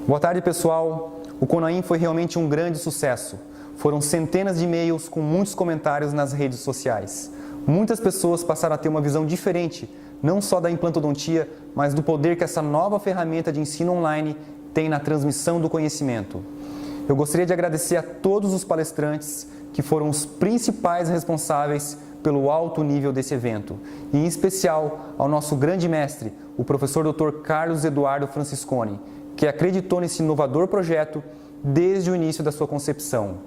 Boa tarde, pessoal. O Conaim foi realmente um grande sucesso. Foram centenas de e-mails com muitos comentários nas redes sociais. Muitas pessoas passaram a ter uma visão diferente, não só da implantodontia, mas do poder que essa nova ferramenta de ensino online tem na transmissão do conhecimento. Eu gostaria de agradecer a todos os palestrantes que foram os principais responsáveis pelo alto nível desse evento, e em especial ao nosso grande mestre, o professor Dr. Carlos Eduardo Francisconi, que acreditou nesse inovador projeto desde o início da sua concepção.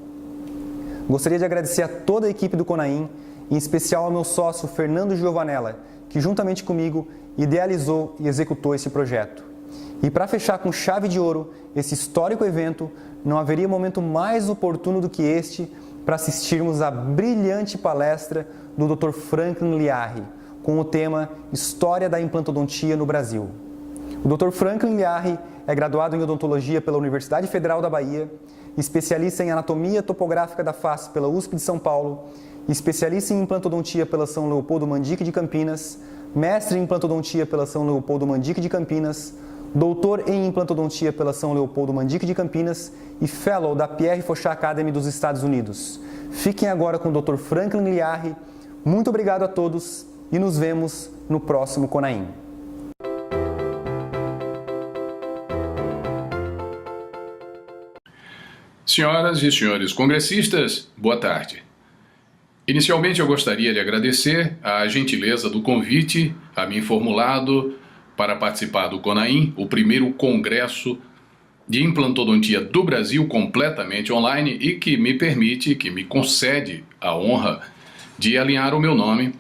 Gostaria de agradecer a toda a equipe do Conaim, em especial ao meu sócio Fernando Giovanella, que juntamente comigo idealizou e executou esse projeto. E para fechar com chave de ouro esse histórico evento, não haveria momento mais oportuno do que este para assistirmos à brilhante palestra do Dr. Franklin Liarri, com o tema História da Implantodontia no Brasil. O Dr. Franklin Liarri é graduado em odontologia pela Universidade Federal da Bahia, especialista em anatomia topográfica da face pela USP de São Paulo, especialista em implantodontia pela São Leopoldo Mandique de Campinas, mestre em implantodontia pela São Leopoldo Mandique de Campinas, doutor em implantodontia pela São Leopoldo Mandique de Campinas e fellow da Pierre Fauchard Academy dos Estados Unidos. Fiquem agora com o Dr. Franklin Liarri. Muito obrigado a todos e nos vemos no próximo Conaim. Senhoras e senhores congressistas, boa tarde. Inicialmente eu gostaria de agradecer a gentileza do convite a mim formulado para participar do Conaim, o primeiro congresso de implantodontia do Brasil completamente online e que me concede a honra de alinhar o meu nome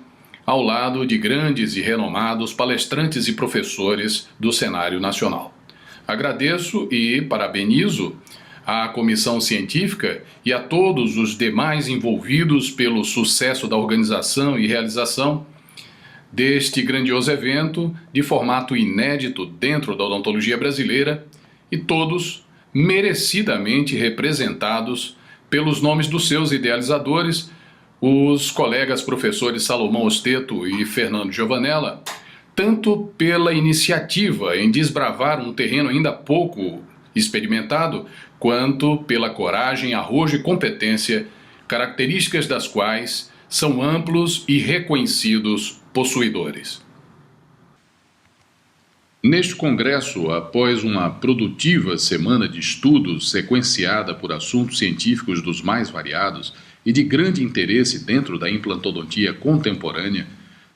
ao lado de grandes e renomados palestrantes e professores do cenário nacional. Agradeço e parabenizo à comissão científica e a todos os demais envolvidos pelo sucesso da organização e realização deste grandioso evento de formato inédito dentro da odontologia brasileira e todos merecidamente representados pelos nomes dos seus idealizadores, os colegas professores Salomão Osteto e Fernando Giovanella, tanto pela iniciativa em desbravar um terreno ainda pouco experimentado, quanto pela coragem, arrojo e competência, características das quais são amplos e reconhecidos possuidores. Neste congresso, após uma produtiva semana de estudos sequenciada por assuntos científicos dos mais variados e de grande interesse dentro da implantodontia contemporânea,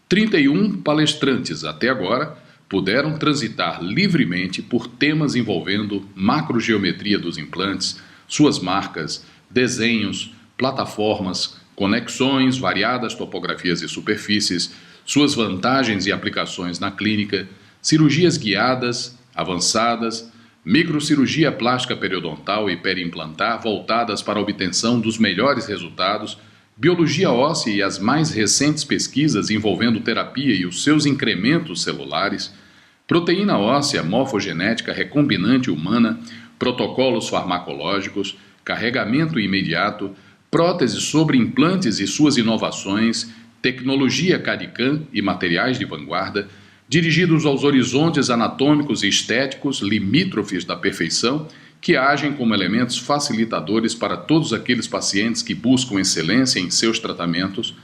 31 palestrantes até agora puderam transitar livremente por temas envolvendo macrogeometria dos implantes, suas marcas, desenhos, plataformas, conexões, variadas topografias e superfícies, suas vantagens e aplicações na clínica, cirurgias guiadas, avançadas, microcirurgia plástica periodontal e periimplantar voltadas para a obtenção dos melhores resultados, biologia óssea e as mais recentes pesquisas envolvendo terapia e os seus incrementos celulares, proteína óssea morfogenética recombinante humana, protocolos farmacológicos, carregamento imediato, próteses sobre implantes e suas inovações, tecnologia CAD/CAM e materiais de vanguarda, dirigidos aos horizontes anatômicos e estéticos limítrofes da perfeição, que agem como elementos facilitadores para todos aqueles pacientes que buscam excelência em seus tratamentos,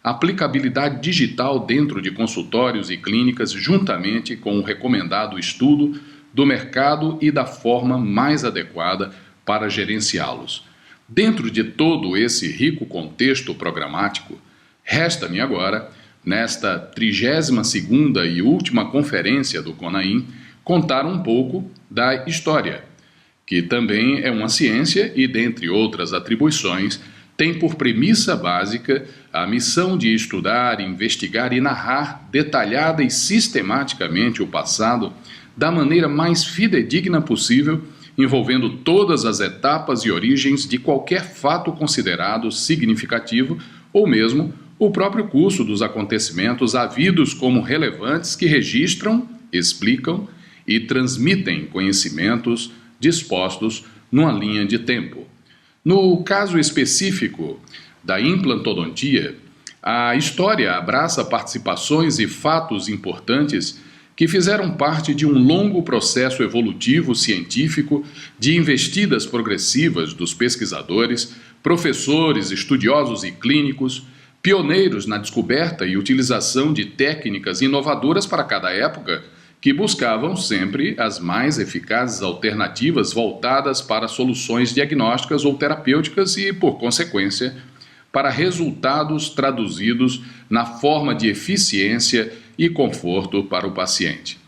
aplicabilidade digital dentro de consultórios e clínicas, juntamente com o recomendado estudo do mercado e da forma mais adequada para gerenciá-los. Dentro de todo esse rico contexto programático, resta-me agora, nesta 32ª e última conferência do Conaim, contar um pouco da história, que também é uma ciência e, dentre outras atribuições, tem por premissa básica a missão de estudar, investigar e narrar detalhada e sistematicamente o passado da maneira mais fidedigna possível, envolvendo todas as etapas e origens de qualquer fato considerado significativo ou mesmo o próprio curso dos acontecimentos havidos como relevantes que registram, explicam e transmitem conhecimentos dispostos numa linha de tempo. No caso específico da implantodontia, a história abraça participações e fatos importantes que fizeram parte de um longo processo evolutivo científico de investidas progressivas dos pesquisadores, professores, estudiosos e clínicos, pioneiros na descoberta e utilização de técnicas inovadoras para cada época, que buscavam sempre as mais eficazes alternativas voltadas para soluções diagnósticas ou terapêuticas e, por consequência, para resultados traduzidos na forma de eficiência e conforto para o paciente.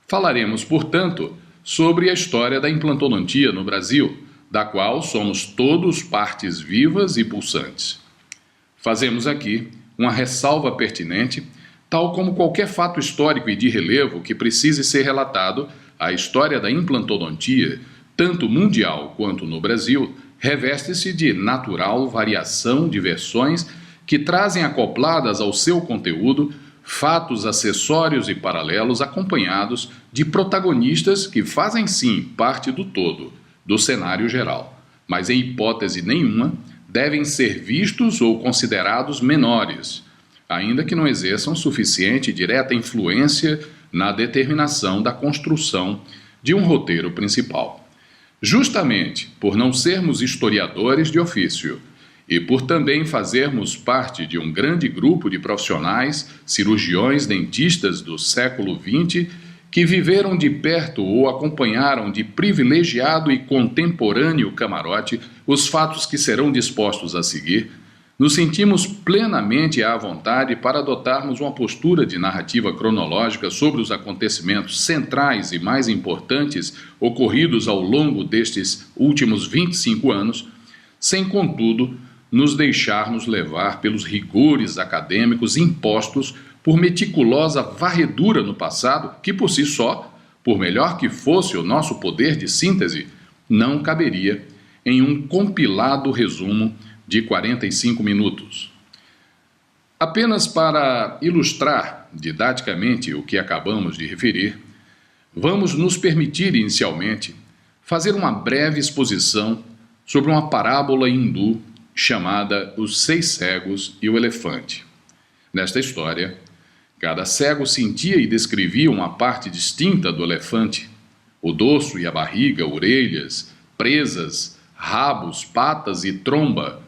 Falaremos, portanto, sobre a história da implantodontia no Brasil, da qual somos todos partes vivas e pulsantes. Fazemos aqui uma ressalva pertinente, tal como qualquer fato histórico e de relevo que precise ser relatado, a história da implantodontia, tanto mundial quanto no Brasil, reveste-se de natural variação de versões que trazem acopladas ao seu conteúdo fatos acessórios e paralelos acompanhados de protagonistas que fazem sim parte do todo, do cenário geral, mas em hipótese nenhuma devem ser vistos ou considerados menores, ainda que não exerçam suficiente e direta influência na determinação da construção de um roteiro principal. Justamente por não sermos historiadores de ofício e por também fazermos parte de um grande grupo de profissionais, cirurgiões, dentistas do século XX, que viveram de perto ou acompanharam de privilegiado e contemporâneo camarote os fatos que serão dispostos a seguir, nos sentimos plenamente à vontade para adotarmos uma postura de narrativa cronológica sobre os acontecimentos centrais e mais importantes ocorridos ao longo destes últimos 25 anos, sem, contudo, nos deixarmos levar pelos rigores acadêmicos impostos por meticulosa varredura no passado, que por si só, por melhor que fosse o nosso poder de síntese, não caberia em um compilado resumo de 45 minutos. Apenas para ilustrar didaticamente o que acabamos de referir, vamos nos permitir inicialmente fazer uma breve exposição sobre uma parábola hindu chamada Os Seis Cegos e o Elefante. Nesta história, cada cego sentia e descrevia uma parte distinta do elefante, o dorso e a barriga, orelhas, presas, rabos, patas e tromba.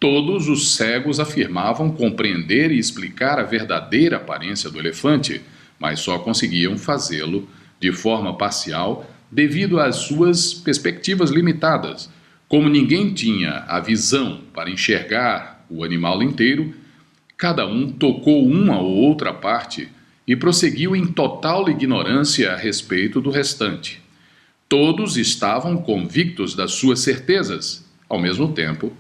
Todos os cegos afirmavam compreender e explicar a verdadeira aparência do elefante, mas só conseguiam fazê-lo de forma parcial devido às suas perspectivas limitadas. Como ninguém tinha a visão para enxergar o animal inteiro, cada um tocou uma ou outra parte e prosseguiu em total ignorância a respeito do restante. Todos estavam convictos das suas certezas, ao mesmo tempo,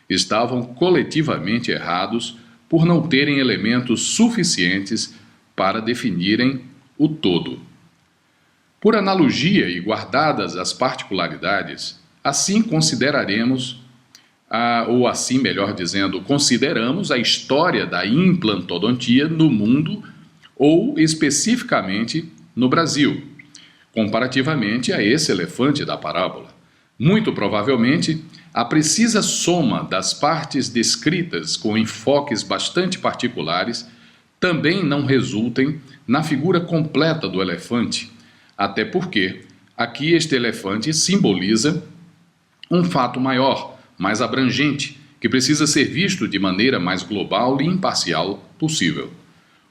estavam coletivamente errados por não terem elementos suficientes para definirem o todo. Por analogia e guardadas as particularidades, assim consideraremos, ou assim melhor dizendo, consideramos a história da implantodontia no mundo ou especificamente no Brasil, comparativamente a esse elefante da parábola. Muito provavelmente, a precisa soma das partes descritas com enfoques bastante particulares também não resultem na figura completa do elefante, até porque aqui este elefante simboliza um fato maior, mais abrangente, que precisa ser visto de maneira mais global e imparcial possível.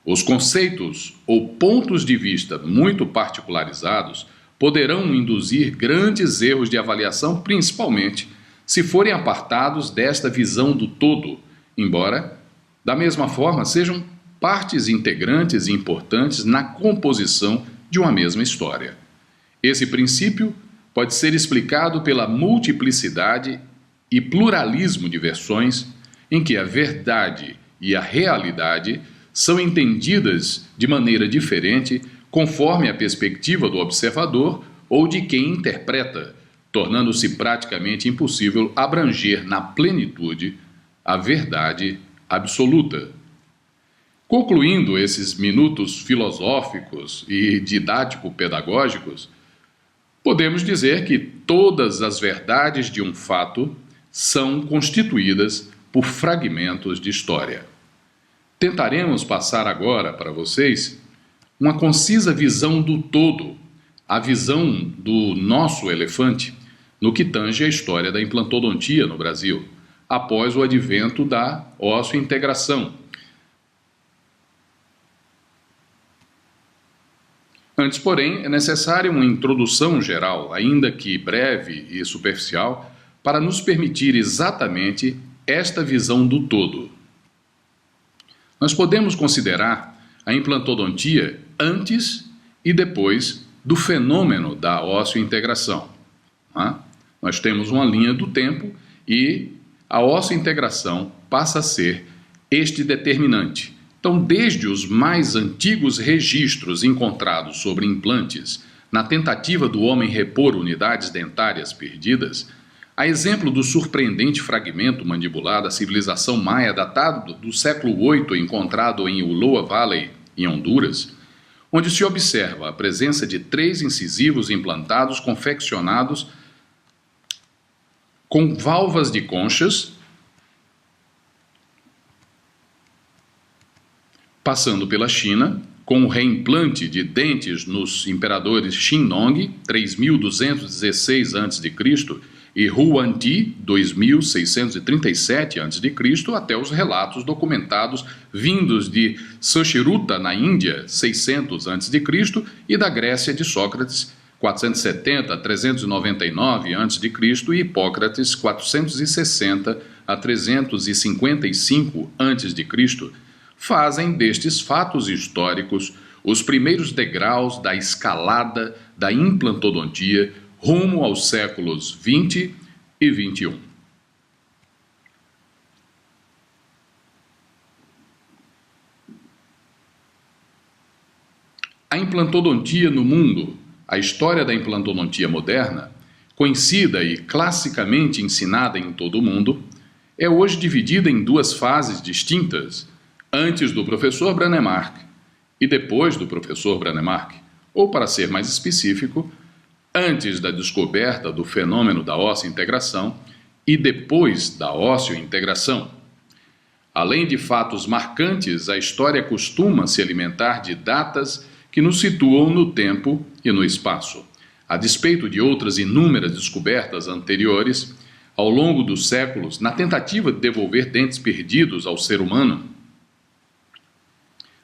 Os conceitos ou pontos de vista muito particularizados poderão induzir grandes erros de avaliação, principalmente se forem apartados desta visão do todo, embora, da mesma forma, sejam partes integrantes e importantes na composição de uma mesma história. Esse princípio pode ser explicado pela multiplicidade e pluralismo de versões em que a verdade e a realidade são entendidas de maneira diferente conforme a perspectiva do observador ou de quem interpreta, tornando-se praticamente impossível abranger na plenitude a verdade absoluta. Concluindo esses minutos filosóficos e didático-pedagógicos, podemos dizer que todas as verdades de um fato são constituídas por fragmentos de história. Tentaremos passar agora para vocês uma concisa visão do todo, a visão do nosso elefante, no que tange a história da implantodontia no Brasil, após o advento da osseointegração. Antes, porém, é necessária uma introdução geral, ainda que breve e superficial, para nos permitir exatamente esta visão do todo. Nós podemos considerar a implantodontia antes e depois do fenômeno da osseointegração. Nós temos uma linha do tempo e a osseointegração passa a ser este determinante. Então, desde os mais antigos registros encontrados sobre implantes, na tentativa do homem repor unidades dentárias perdidas, a exemplo do surpreendente fragmento mandibular da civilização maia datado do século VIII encontrado em Ulloa Valley, em Honduras, onde se observa a presença de 3 incisivos implantados confeccionados com válvulas de conchas, passando pela China, com o reimplante de dentes nos imperadores Xinong, 3216 a.C., e Huangdi, 2637 a.C., até os relatos documentados vindos de Sanshiruta, na Índia, 600 a.C., e da Grécia de Sócrates, 470 a 399 a.C., e Hipócrates, 460 a 355 a.C., fazem destes fatos históricos os primeiros degraus da escalada da implantodontia rumo aos séculos XX e XXI. A implantodontia no mundo, a história da implantodontia moderna, conhecida e classicamente ensinada em todo o mundo, é hoje dividida em 2 fases distintas, antes do professor Brånemark e depois do professor Brånemark, ou, para ser mais específico, antes da descoberta do fenômeno da osseointegração e depois da osseointegração. Além de fatos marcantes, a história costuma se alimentar de datas que nos situam no tempo e no espaço. A despeito de outras inúmeras descobertas anteriores, ao longo dos séculos, na tentativa de devolver dentes perdidos ao ser humano,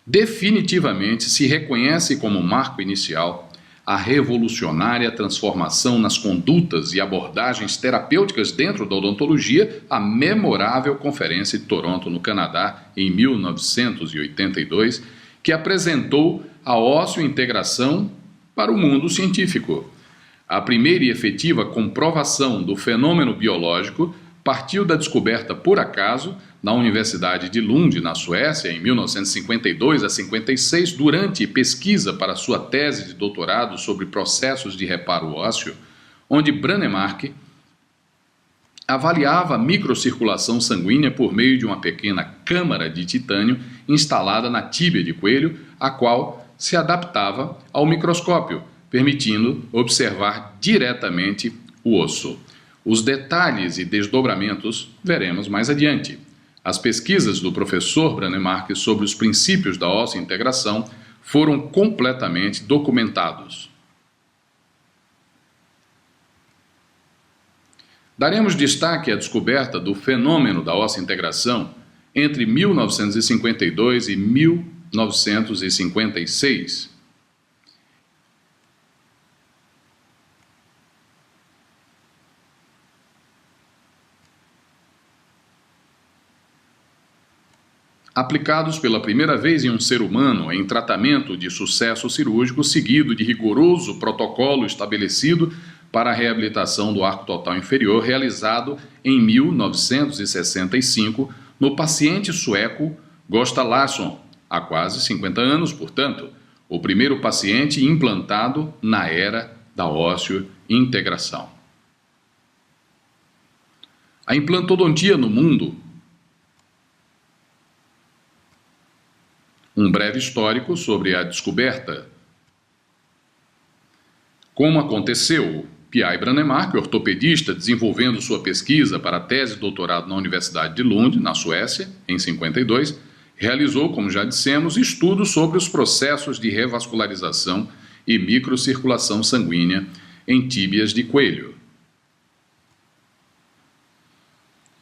definitivamente se reconhece como marco inicial a revolucionária transformação nas condutas e abordagens terapêuticas dentro da odontologia, a memorável Conferência de Toronto, no Canadá, em 1982, que apresentou a osseointegração para o mundo científico. A primeira e efetiva comprovação do fenômeno biológico partiu da descoberta por acaso na Universidade de Lund, na Suécia, em 1952 a 56, durante pesquisa para sua tese de doutorado sobre processos de reparo ósseo, onde Brånemark avaliava a microcirculação sanguínea por meio de uma pequena câmara de titânio instalada na tíbia de coelho, a qual se adaptava ao microscópio, permitindo observar diretamente o osso. Os detalhes e desdobramentos veremos mais adiante. As pesquisas do professor Brånemark sobre os princípios da osseointegração foram completamente documentados. Daremos destaque à descoberta do fenômeno da osseointegração entre 1952 e 1956. Aplicados pela primeira vez em um ser humano em tratamento de sucesso cirúrgico seguido de rigoroso protocolo estabelecido para a reabilitação do arco total inferior, realizado em 1965 no paciente sueco Gösta Larsson, há quase 50 anos, portanto, o primeiro paciente implantado na era da osseointegração. A implantodontia no mundo. Um breve histórico sobre a descoberta. Como aconteceu, P.I. Brånemark, ortopedista, desenvolvendo sua pesquisa para a tese de doutorado na Universidade de Lund, na Suécia, em 52, Realizou, como já dissemos, estudos sobre os processos de revascularização e microcirculação sanguínea em tíbias de coelho.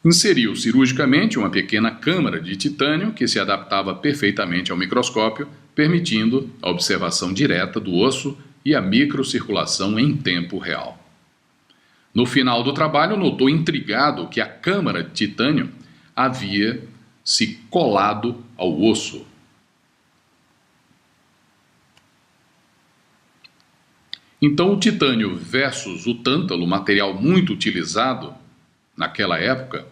Inseriu cirurgicamente uma pequena câmara de titânio que se adaptava perfeitamente ao microscópio, permitindo a observação direta do osso e a microcirculação em tempo real. No final do trabalho, notou intrigado que a câmara de titânio havia se colado ao osso. Então, o titânio versus o tântalo, material muito utilizado naquela época,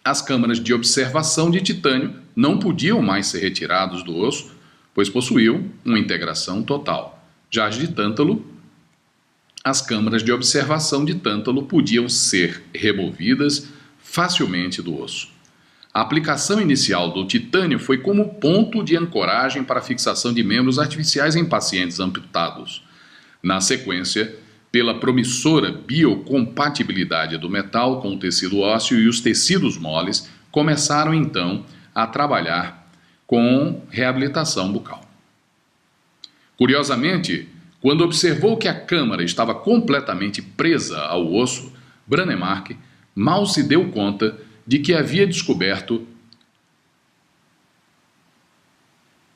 as câmaras de observação de titânio não podiam mais ser retiradas do osso, pois possuíam uma integração total. Já as de tântalo, as câmaras de observação de tântalo podiam ser removidas facilmente do osso. A aplicação inicial do titânio foi como ponto de ancoragem para a fixação de membros artificiais em pacientes amputados. Na sequência, pela promissora biocompatibilidade do metal com o tecido ósseo e os tecidos moles, começaram então a trabalhar com reabilitação bucal. Curiosamente, quando observou que a câmara estava completamente presa ao osso, Brånemark mal se deu conta de que havia descoberto,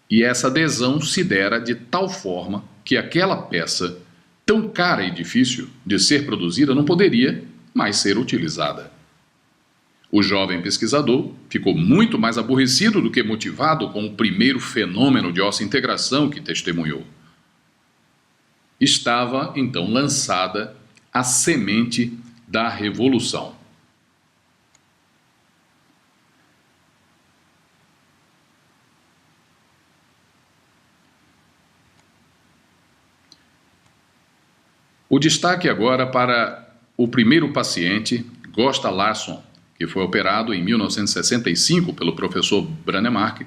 e essa adesão se dera de tal forma que aquela peça, tão cara e difícil de ser produzida, não poderia mais ser utilizada. O jovem pesquisador ficou muito mais aborrecido do que motivado com o primeiro fenômeno de osseointegração que testemunhou. Estava, então, lançada a semente da revolução. O destaque agora para o primeiro paciente, Gösta Larsson, que foi operado em 1965 pelo professor Brånemark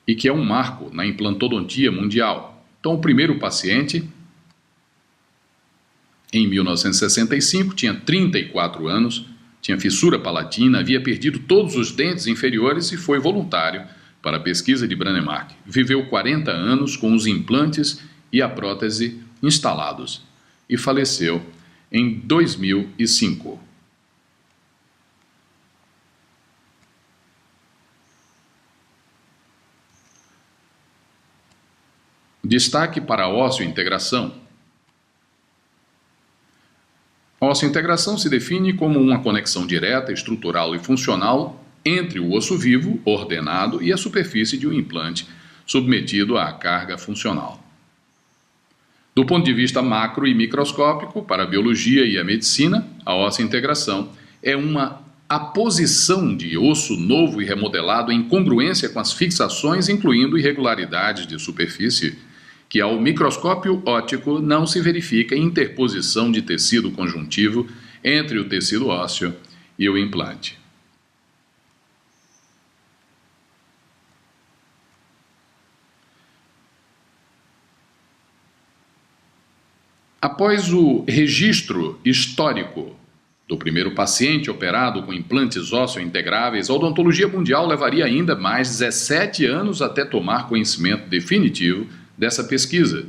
e que é um marco na implantodontia mundial. Então, o primeiro paciente, em 1965, tinha 34 anos, tinha fissura palatina, havia perdido todos os dentes inferiores e foi voluntário para a pesquisa de Brånemark. Viveu 40 anos com os implantes e a prótese instalados e faleceu em 2005. Destaque para a osseointegração. A osseointegração se define como uma conexão direta, estrutural e funcional entre o osso vivo, ordenado, e a superfície de um implante submetido à carga funcional. Do ponto de vista macro e microscópico, para a biologia e a medicina, a osseointegração é uma aposição de osso novo e remodelado em congruência com as fixações, incluindo irregularidades de superfície, que ao microscópio óptico não se verifica interposição de tecido conjuntivo entre o tecido ósseo e o implante. Após o registro histórico do primeiro paciente operado com implantes ósseo-integráveis, a odontologia mundial levaria ainda mais 17 anos até tomar conhecimento definitivo dessa pesquisa,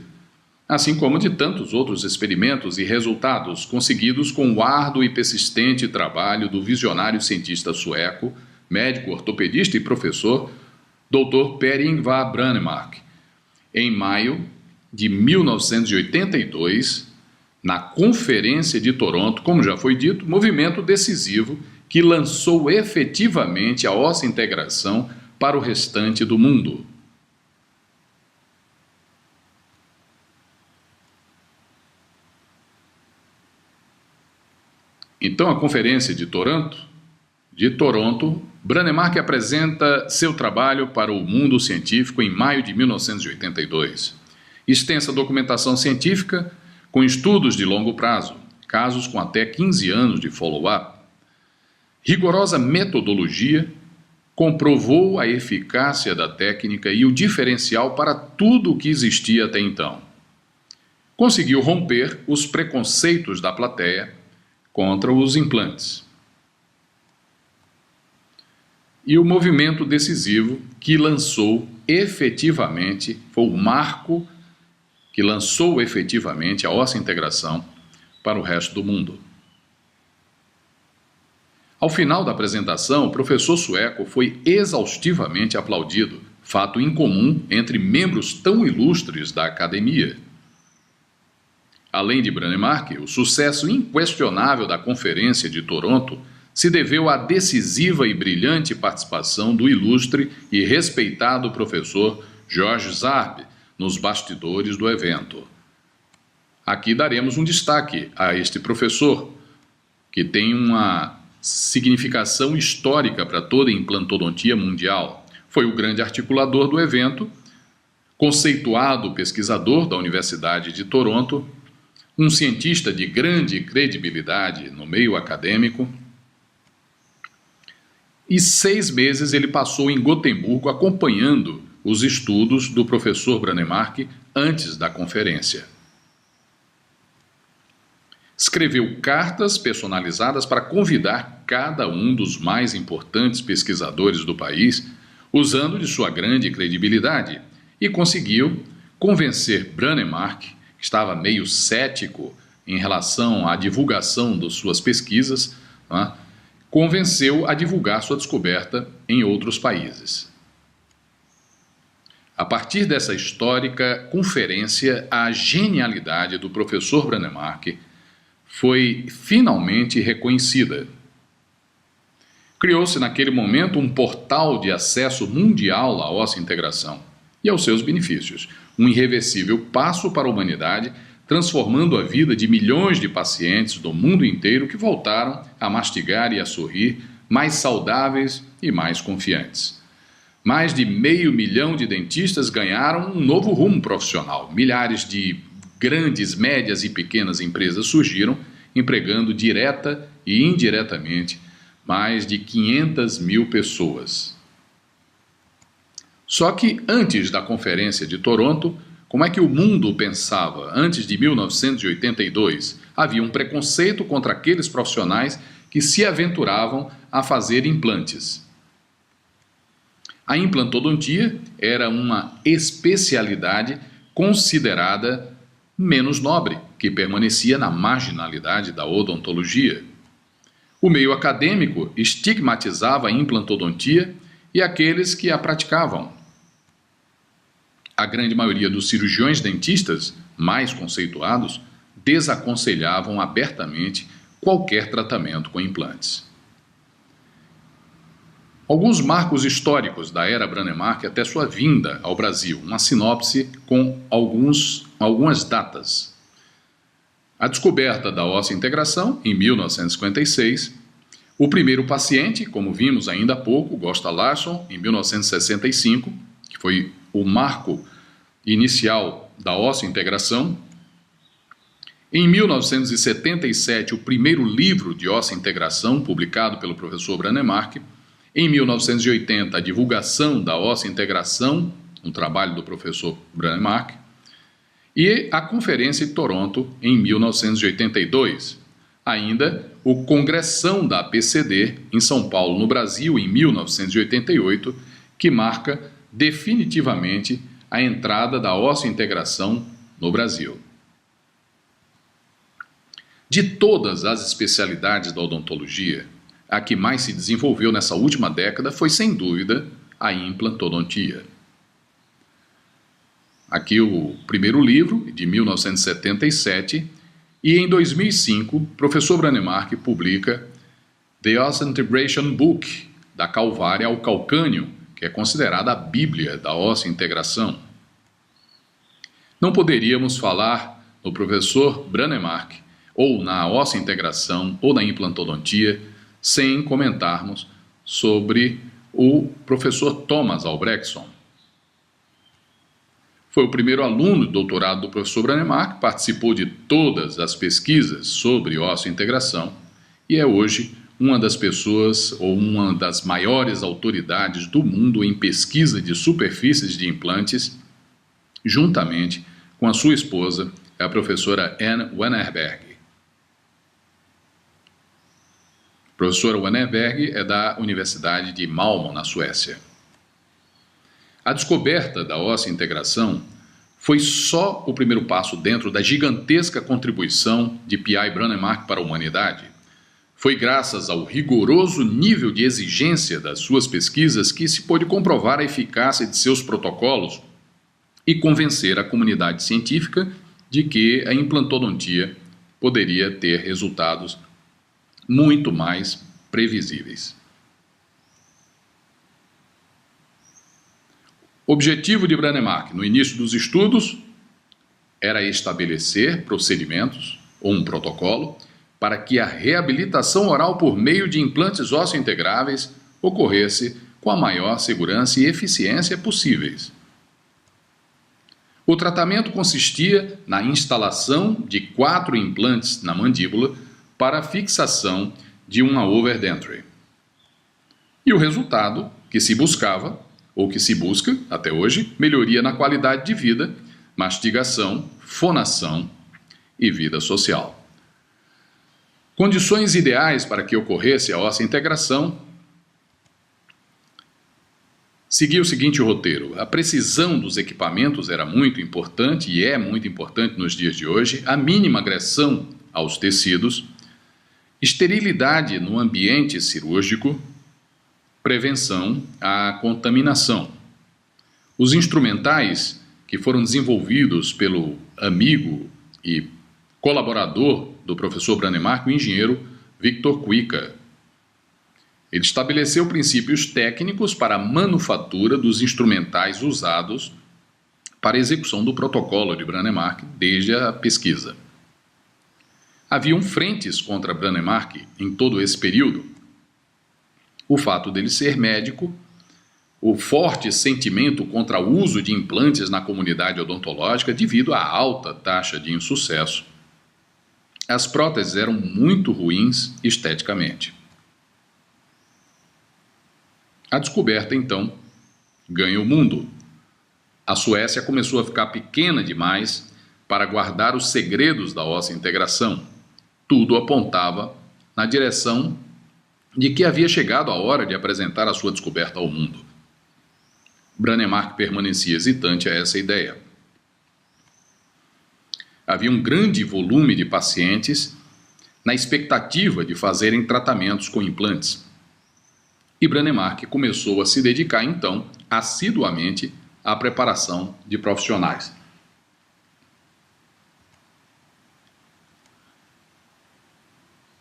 assim como de tantos outros experimentos e resultados conseguidos com o árduo e persistente trabalho do visionário cientista sueco, médico ortopedista e professor, Dr. Per Ingvar Brånemark, em maio de 1982, na Conferência de Toronto, como já foi dito, movimento decisivo que lançou efetivamente a osseointegração para o restante do mundo. Então, a Conferência de Toronto, Brånemark apresenta seu trabalho para o mundo científico em maio de 1982. Extensa documentação científica com estudos de longo prazo, casos com até 15 anos de follow-up. Rigorosa metodologia comprovou a eficácia da técnica e o diferencial para tudo o que existia até então. Conseguiu romper os preconceitos da plateia contra os implantes. e o movimento decisivo que lançou efetivamente, foi o marco que lançou efetivamente a osseointegração para o resto do mundo. Ao final da apresentação, o professor sueco foi exaustivamente aplaudido, fato incomum entre membros tão ilustres da academia. Além de Brånemark, o sucesso inquestionável da Conferência de Toronto se deveu à decisiva e brilhante participação do ilustre e respeitado professor Georges Zarb nos bastidores do evento. Aqui daremos um destaque a este professor, que tem uma significação histórica para toda a implantodontia mundial. Foi o grande articulador do evento, conceituado pesquisador da Universidade de Toronto, um cientista de grande credibilidade no meio acadêmico, e 6 meses ele passou em Gotemburgo acompanhando os estudos do professor Brånemark antes da conferência. Escreveu cartas personalizadas para convidar cada um dos mais importantes pesquisadores do país, usando de sua grande credibilidade, e conseguiu convencer Brånemark, que estava meio cético em relação à divulgação das suas pesquisas, convenceu a divulgar sua descoberta em outros países. A partir dessa histórica conferência, a genialidade do professor Brånemark foi finalmente reconhecida. Criou-se naquele momento um portal de acesso mundial à osseointegração e aos seus benefícios, um irreversível passo para a humanidade, transformando a vida de milhões de pacientes do mundo inteiro que voltaram a mastigar e a sorrir, mais saudáveis e mais confiantes. Mais de 500 mil de dentistas ganharam um novo rumo profissional. Milhares de grandes, médias e pequenas empresas surgiram, empregando direta e indiretamente mais de 500 mil pessoas. Só que antes da Conferência de Toronto, como é que o mundo pensava? Antes de 1982, havia um preconceito contra aqueles profissionais que se aventuravam a fazer implantes. A implantodontia era uma especialidade considerada menos nobre, que permanecia na marginalidade da odontologia. O meio acadêmico estigmatizava a implantodontia e aqueles que a praticavam. A grande maioria dos cirurgiões dentistas, mais conceituados, desaconselhavam abertamente qualquer tratamento com implantes. Alguns marcos históricos da era Brånemark até sua vinda ao Brasil, uma sinopse com algumas datas. A descoberta da osseointegração, em 1956, o primeiro paciente, como vimos ainda há pouco, Gösta Larsson, em 1965, que foi o marco inicial da osseointegração. Em 1977, o primeiro livro de osseointegração, publicado pelo professor Brånemark. Em 1980, a divulgação da osseointegração, um trabalho do professor Brånemark. E a Conferência de Toronto, em 1982. Ainda o Congressão da APCD, em São Paulo, no Brasil, em 1988, que marca definitivamente a entrada da osseointegração no Brasil. De todas as especialidades da odontologia, a que mais se desenvolveu nessa última década foi, sem dúvida, a implantodontia. Aqui o primeiro livro, de 1977, e em 2005, o professor Brånemark publica The Osseointegration Book, da Calvária ao Calcânio, que é considerada a Bíblia da osseointegração. Não poderíamos falar no professor Brånemark, ou na osseointegração, ou na implantodontia, sem comentarmos sobre o professor Thomas Albrechtson. Foi o primeiro aluno de doutorado do professor Brånemark, participou de todas as pesquisas sobre osseointegração e é hoje uma das pessoas ou uma das maiores autoridades do mundo em pesquisa de superfícies de implantes, juntamente com a sua esposa, a professora Anne Wennerberg. professora Wennerberg é da Universidade de Malmö, na Suécia. A descoberta da óssea-integração foi só o primeiro passo dentro da gigantesca contribuição de P.I. Brånemark para a humanidade. Foi graças ao rigoroso nível de exigência das suas pesquisas que se pôde comprovar a eficácia de seus protocolos e convencer a comunidade científica de que a implantodontia poderia ter resultados muito mais previsíveis. O objetivo de Brånemark no início dos estudos era estabelecer procedimentos ou um protocolo para que a reabilitação oral por meio de implantes ósseo-integráveis ocorresse com a maior segurança e eficiência possíveis. O tratamento consistia na instalação de 4 implantes na mandíbula para a fixação de uma overdenture. E o resultado que se buscava, ou que se busca até hoje, melhoria na qualidade de vida, mastigação, fonação e vida social. Condições ideais para que ocorresse a óssea-integração seguia o seguinte roteiro. A precisão dos equipamentos era muito importante e é muito importante nos dias de hoje, a mínima agressão aos tecidos, esterilidade no ambiente cirúrgico, prevenção à contaminação. Os instrumentais que foram desenvolvidos pelo amigo e colaborador do professor Brånemark, o engenheiro Victor Kuika. Ele estabeleceu princípios técnicos para a manufatura dos instrumentais usados para a execução do protocolo de Brånemark desde a pesquisa. Haviam frentes contra Brånemark em todo esse período. O fato dele ser médico, o forte sentimento contra o uso de implantes na comunidade odontológica devido à alta taxa de insucesso. As próteses eram muito ruins esteticamente. A descoberta, então, ganha o mundo. A Suécia começou a ficar pequena demais para guardar os segredos da óssea-integração. Tudo apontava na direção de que havia chegado a hora de apresentar a sua descoberta ao mundo. Brånemark permanecia hesitante a essa ideia. Havia um grande volume de pacientes na expectativa de fazerem tratamentos com implantes. E Brånemark começou a se dedicar, então, assiduamente à preparação de profissionais.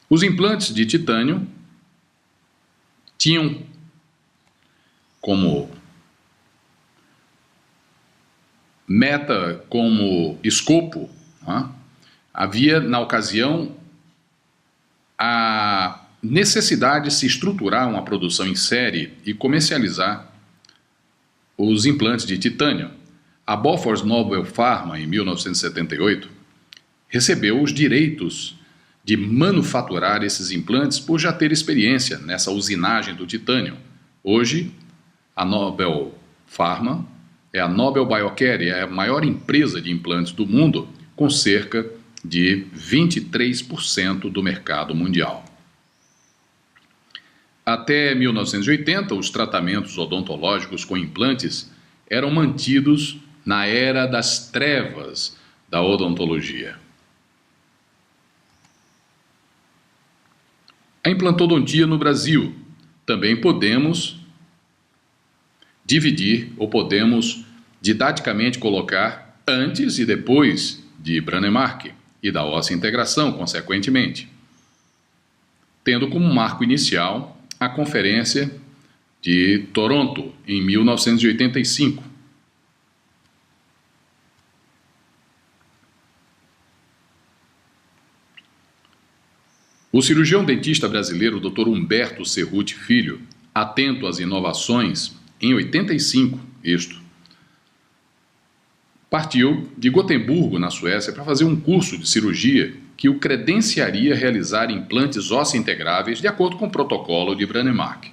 Os implantes de titânio tinham como meta, como escopo, havia na ocasião a necessidade de se estruturar uma produção em série e comercializar os implantes de titânio. A Bofors Nobel Pharma, em 1978, recebeu os direitos de manufaturar esses implantes por já ter experiência nessa usinagem do titânio. Hoje, a Nobel Pharma é a Nobel Biocare, é a maior empresa de implantes do mundo, com cerca de 23% do mercado mundial. Até 1980, os tratamentos odontológicos com implantes eram mantidos na era das trevas da odontologia. A implantodontia no Brasil também podemos dividir ou podemos didaticamente colocar antes e depois de Brånemark e da óssea-integração, consequentemente, tendo como marco inicial a Conferência de Toronto, em 1985. O cirurgião dentista brasileiro Dr. Humberto Cerruti Filho, atento às inovações, em 85, partiu de Gotemburgo, na Suécia, para fazer um curso de cirurgia que o credenciaria a realizar implantes ósseo-integráveis de acordo com o protocolo de Brånemark.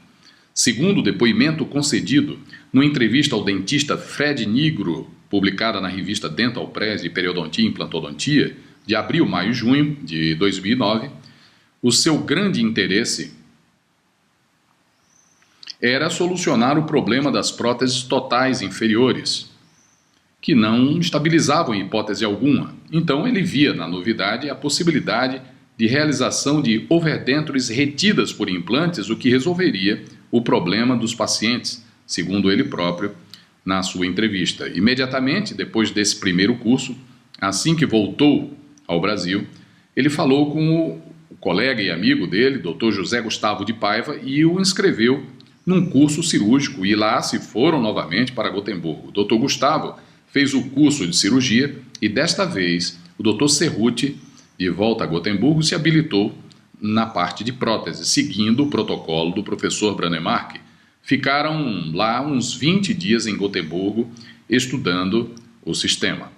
Segundo o depoimento concedido numa entrevista ao dentista Fred Nigro, publicada na revista Dental Press de Periodontia e Implantodontia, de abril, maio e junho de 2009, o seu grande interesse era solucionar o problema das próteses totais inferiores, que não estabilizavam em hipótese alguma. Então ele via na novidade a possibilidade de realização de overdentures retidas por implantes, o que resolveria o problema dos pacientes, segundo ele próprio na sua entrevista. Imediatamente depois desse primeiro curso, assim que voltou ao Brasil, ele falou com o colega e amigo dele, Dr. José Gustavo de Paiva, e o inscreveu num curso cirúrgico, e lá se foram novamente para Gotemburgo. O Dr. Gustavo fez o curso de cirurgia e desta vez o Dr. Cerruti, de volta a Gotemburgo, se habilitou na parte de prótese, seguindo o protocolo do professor Branemark. Ficaram lá uns 20 dias em Gotemburgo estudando o sistema.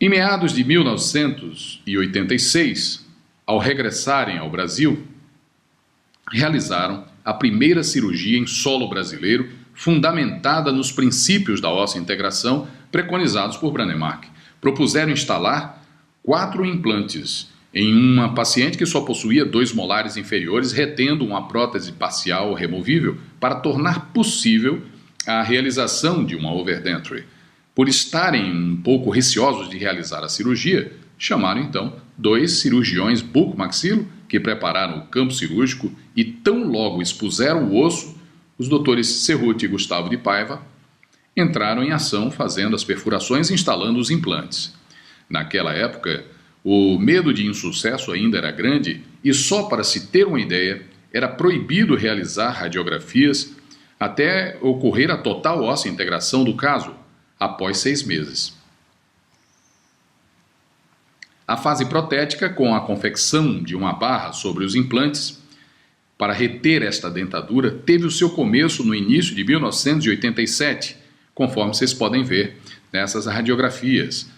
Em meados de 1986, ao regressarem ao Brasil, realizaram a primeira cirurgia em solo brasileiro, fundamentada nos princípios da ósseo-integração preconizados por Branemark. Propuseram instalar 4 implantes em uma paciente que só possuía 2 molares inferiores, retendo uma prótese parcial removível para tornar possível a realização de uma overdenture. Por estarem um pouco receosos de realizar a cirurgia, chamaram então 2 cirurgiões bucomaxilo que prepararam o campo cirúrgico e tão logo expuseram o osso, os doutores Cerruti e Gustavo de Paiva entraram em ação fazendo as perfurações e instalando os implantes. Naquela época, o medo de insucesso ainda era grande e só para se ter uma ideia, era proibido realizar radiografias até ocorrer a total ósseo-integração do caso, após 6 meses. A fase protética, com a confecção de uma barra sobre os implantes, para reter esta dentadura, teve o seu começo no início de 1987, conforme vocês podem ver nessas radiografias.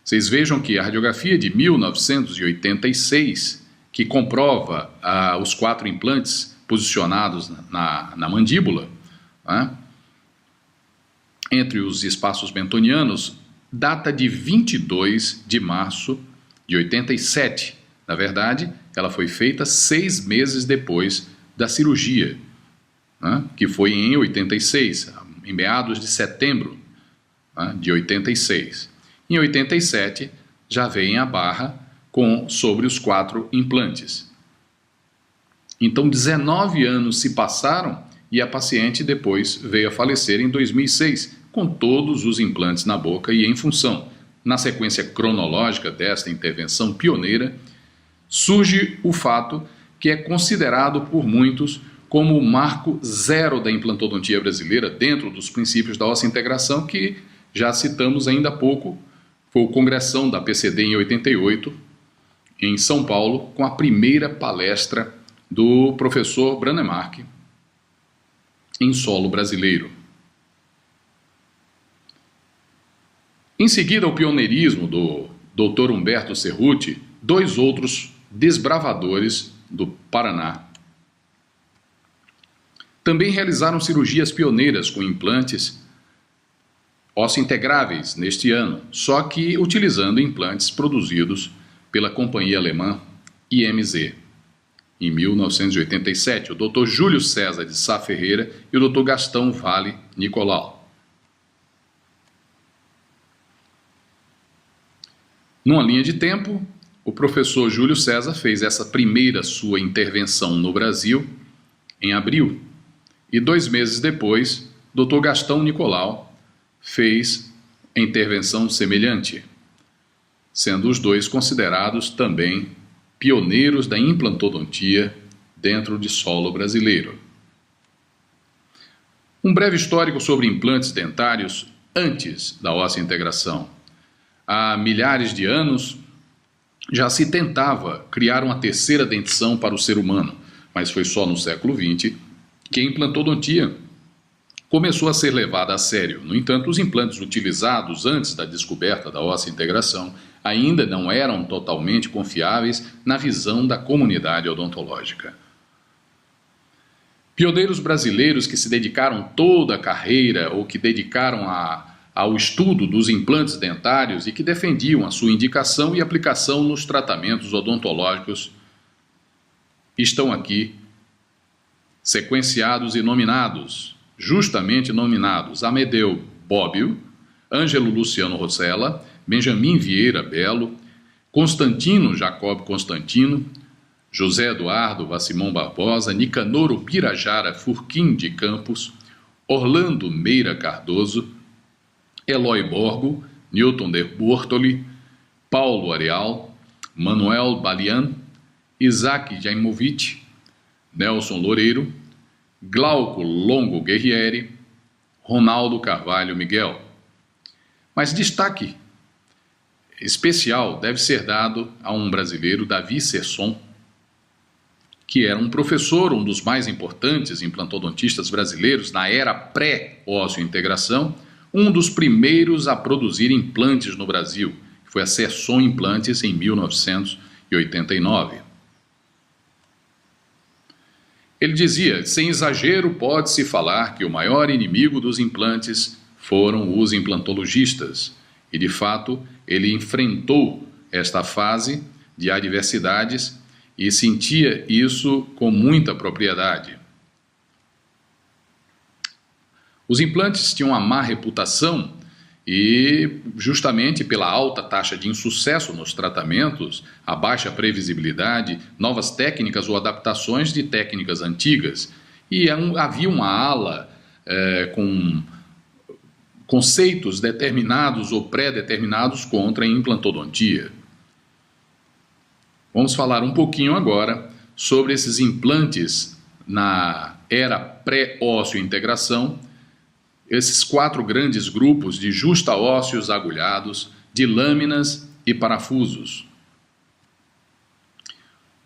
Vocês vejam que a radiografia de 1986, que comprova os 4 implantes posicionados na mandíbula, entre os espaços bentonianos, data de 22 de março de 87. Na verdade, ela foi feita 6 meses depois da cirurgia, que foi em 86, em meados de setembro de 86. Em 87, já vem a barra sobre os 4 implantes. Então, 19 anos se passaram e a paciente depois veio a falecer em 2006, com todos os implantes na boca e em função. Na sequência cronológica desta intervenção pioneira, surge o fato que é considerado por muitos como o marco zero da implantodontia brasileira dentro dos princípios da ósseo-integração, que já citamos ainda há pouco. Foi o congressão da PCD em 88, em São Paulo, com a primeira palestra do professor Branemark em solo brasileiro. Em seguida, o pioneirismo do Dr. Humberto Cerruti, 2 outros desbravadores do Paraná também realizaram cirurgias pioneiras com implantes ósseo-integráveis neste ano, só que utilizando implantes produzidos pela companhia alemã IMZ. Em 1987, o Dr. Júlio César de Sá Ferreira e o Dr. Gastão Vale Nicolau. Numa linha de tempo, o professor Júlio César fez essa primeira sua intervenção no Brasil em abril, e 2 meses depois, Dr. Gastão Nicolau fez a intervenção semelhante, sendo os 2 considerados também pioneiros da implantodontia dentro de solo brasileiro. Um breve histórico sobre implantes dentários antes da ósseo-integração. Há milhares de anos já se tentava criar uma terceira dentição para o ser humano, mas foi só no século XX que a implantodontia começou a ser levada a sério. No entanto, os implantes utilizados antes da descoberta da ósseo-integração ainda não eram totalmente confiáveis na visão da comunidade odontológica. Pioneiros brasileiros que se dedicaram toda a carreira ou que dedicaram ao estudo dos implantes dentários e que defendiam a sua indicação e aplicação nos tratamentos odontológicos estão aqui sequenciados e nominados, justamente nominados, Amedeo Bobbio, Ângelo Luciano Rosella, Benjamin Vieira Belo, Constantino Jacob Constantino, José Eduardo Vassimão Barbosa, Nicanor Ubirajara Furquim de Campos, Orlando Meira Cardoso, Eloy Borgo, Newton de Bortoli, Paulo Areal, Manuel Balian, Isaac Jaimovich, Nelson Loureiro, Glauco Longo Guerrieri, Ronaldo Carvalho Miguel. Mas destaque especial deve ser dado a um brasileiro, Davi Sesson, que era um professor, um dos mais importantes implantodontistas brasileiros na era pré-ósseo-integração, um dos primeiros a produzir implantes no Brasil, que foi a Sesson Implantes em 1989. Ele dizia, sem exagero, pode-se falar que o maior inimigo dos implantes foram os implantologistas. E, de fato, ele enfrentou esta fase de adversidades e sentia isso com muita propriedade. Os implantes tinham uma má reputação e, justamente pela alta taxa de insucesso nos tratamentos, a baixa previsibilidade, novas técnicas ou adaptações de técnicas antigas. E havia uma ala com conceitos determinados ou pré-determinados contra a implantodontia. Vamos falar um pouquinho agora sobre esses implantes na era pré-ósseo-integração, esses 4 grandes grupos de justa-ósseos agulhados, de lâminas e parafusos.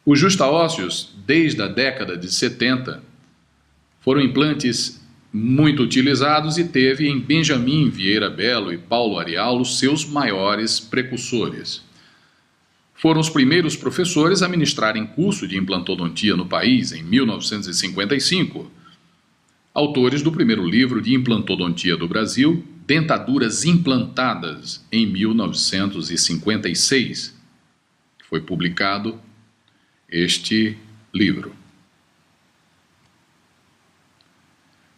Os justa-ósseos, desde a década de 70, foram implantes muito utilizados e teve em Benjamin Vieira Belo e Paulo Areal os seus maiores precursores. Foram os primeiros professores a ministrarem curso de implantodontia no país em 1955, autores do primeiro livro de implantodontia do Brasil, Dentaduras Implantadas, em 1956, que foi publicado este livro.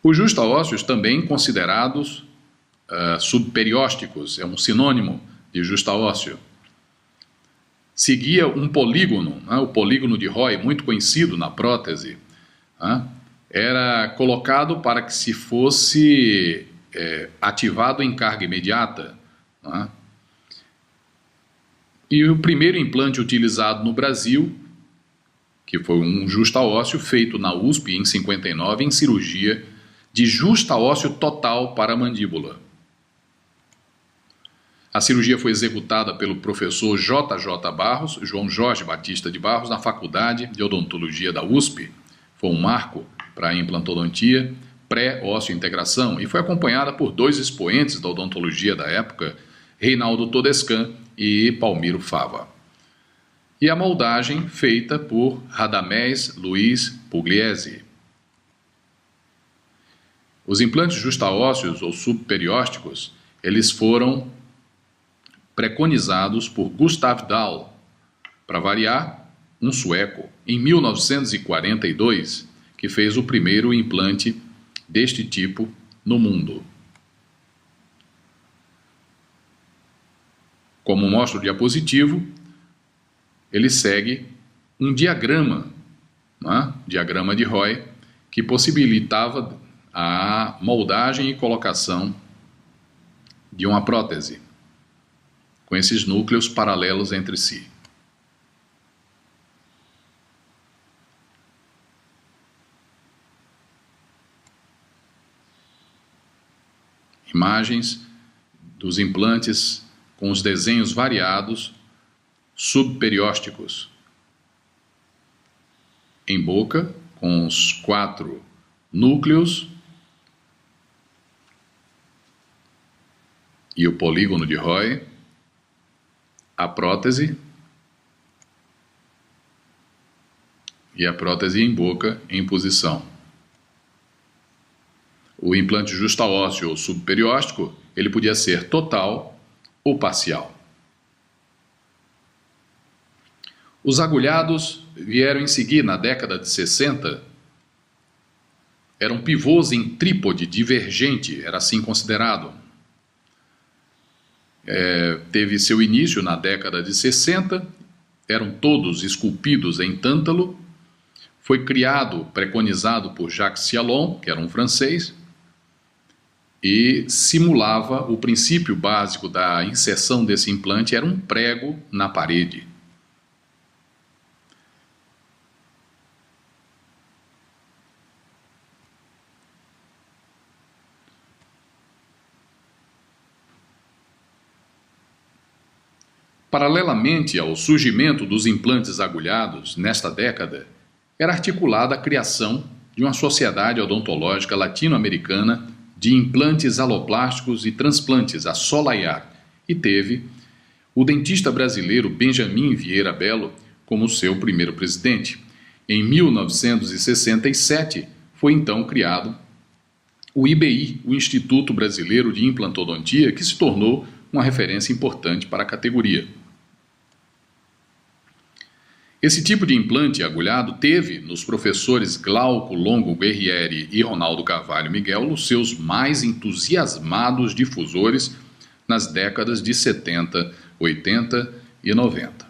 Os justa-ósseos, também considerados subperiósticos, é um sinônimo de justa-ósseo. Seguia um polígono, o polígono de Roy, muito conhecido na prótese, era colocado para que se fosse ativado em carga imediata. E o primeiro implante utilizado no Brasil, que foi um justa-ósseo feito na USP em 59, em cirurgia de justa-ósseo total para a mandíbula. A cirurgia foi executada pelo professor J.J. Barros, João Jorge Batista de Barros, na Faculdade de Odontologia da USP. Foi um marco para a implantodontia pré-ósseo-integração e foi acompanhada por 2 expoentes da odontologia da época, Reinaldo Todescan e Palmiro Fava. E a moldagem feita por Radamés Luiz Pugliese. Os implantes justa-ósseos ou subperiósticos, eles foram preconizados por Gustav Dahl, para variar, um sueco, em 1942, que fez o primeiro implante deste tipo no mundo. Como mostra o diapositivo, ele segue um diagrama, diagrama de Roy, que possibilitava a moldagem e colocação de uma prótese, com esses núcleos paralelos entre si. Imagens dos implantes com os desenhos variados subperiósticos. Em boca, com os 4 núcleos e o polígono de Roy, a prótese e a prótese em boca em posição. O implante justa-ósseo ou subperióstico, ele podia ser total ou parcial. Os agulhados vieram em seguir na década de 60 Eram pivôs em trípode divergente, era assim considerado. Teve seu início na década de 60, eram todos esculpidos em tântalo. Foi criado, preconizado por Jacques Cialon, que era um francês, e simulava o princípio básico da inserção desse implante, era um prego na parede. Paralelamente ao surgimento dos implantes agulhados, nesta década, era articulada a criação de uma sociedade odontológica latino-americana de implantes aloplásticos e transplantes, a Solaiar, e teve o dentista brasileiro Benjamin Vieira Bello como seu primeiro presidente. Em 1967, foi então criado o IBI, o Instituto Brasileiro de Implantodontia, que se tornou uma referência importante para a categoria. Esse tipo de implante agulhado teve, nos professores Glauco Longo Guerrieri e Ronaldo Carvalho Miguel, os seus mais entusiasmados difusores nas décadas de 70, 80 e 90.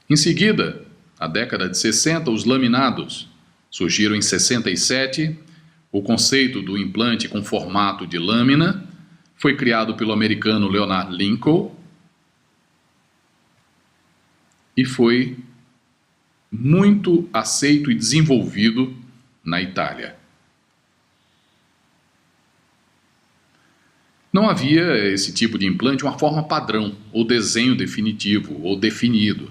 Em seguida, na década de 60, os laminados. Surgiram em 67, o conceito do implante com formato de lâmina foi criado pelo americano Leonard Lincoln, e foi muito aceito e desenvolvido na Itália. Não havia esse tipo de implante uma forma padrão, ou desenho definitivo, ou definido.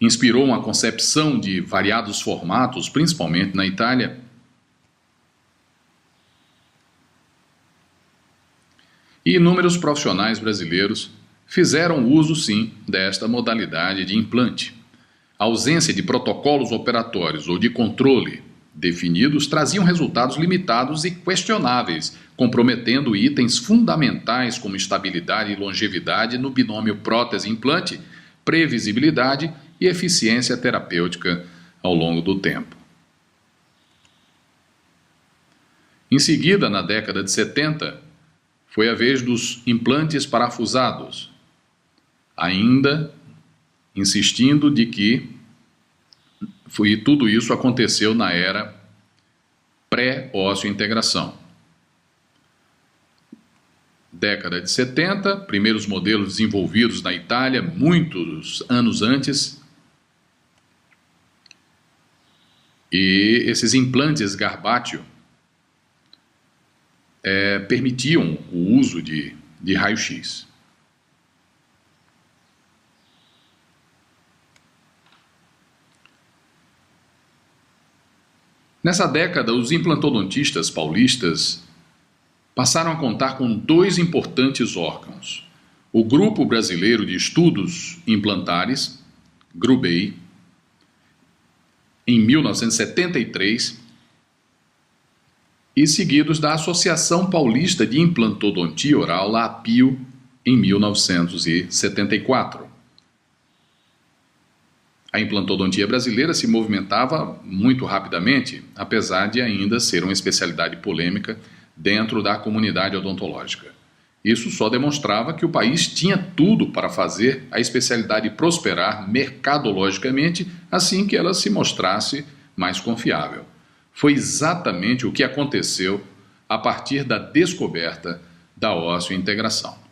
Inspirou uma concepção de variados formatos, principalmente na Itália. E inúmeros profissionais brasileiros fizeram uso, sim, desta modalidade de implante. A ausência de protocolos operatórios ou de controle definidos traziam resultados limitados e questionáveis, comprometendo itens fundamentais como estabilidade e longevidade no binômio prótese-implante, previsibilidade e eficiência terapêutica ao longo do tempo. Em seguida, na década de 70, foi a vez dos implantes parafusados, ainda insistindo de que tudo isso aconteceu na era pré-ósseo-integração. Década de 70, primeiros modelos desenvolvidos na Itália, muitos anos antes, e esses implantes Garbatio permitiam o uso de raio-x. Nessa década, os implantodontistas paulistas passaram a contar com dois importantes órgãos: o Grupo Brasileiro de Estudos Implantares, GRUBEI, em 1973, e seguidos da Associação Paulista de Implantodontia Oral, a APIO, em 1974. A implantodontia brasileira se movimentava muito rapidamente, apesar de ainda ser uma especialidade polêmica dentro da comunidade odontológica. Isso só demonstrava que o país tinha tudo para fazer a especialidade prosperar mercadologicamente assim que ela se mostrasse mais confiável. Foi exatamente o que aconteceu a partir da descoberta da ósseo-integração.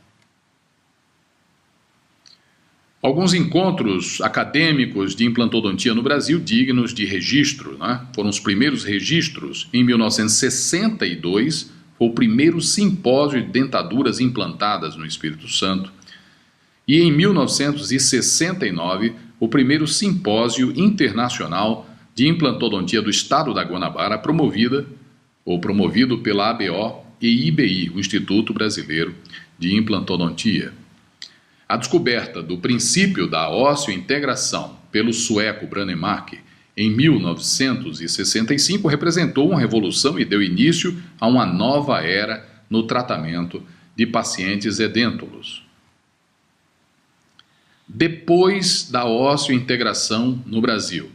Alguns encontros acadêmicos de implantodontia no Brasil dignos de registro, foram os primeiros registros. Em 1962, foi o primeiro simpósio de dentaduras implantadas no Espírito Santo. E em 1969, o primeiro simpósio internacional de implantodontia do Estado da Guanabara, promovido pela ABO e IBI, o Instituto Brasileiro de Implantodontia. A descoberta do princípio da ósseo-integração pelo sueco Brånemark em 1965 representou uma revolução e deu início a uma nova era no tratamento de pacientes edêntulos. Depois da ósseo-integração no Brasil,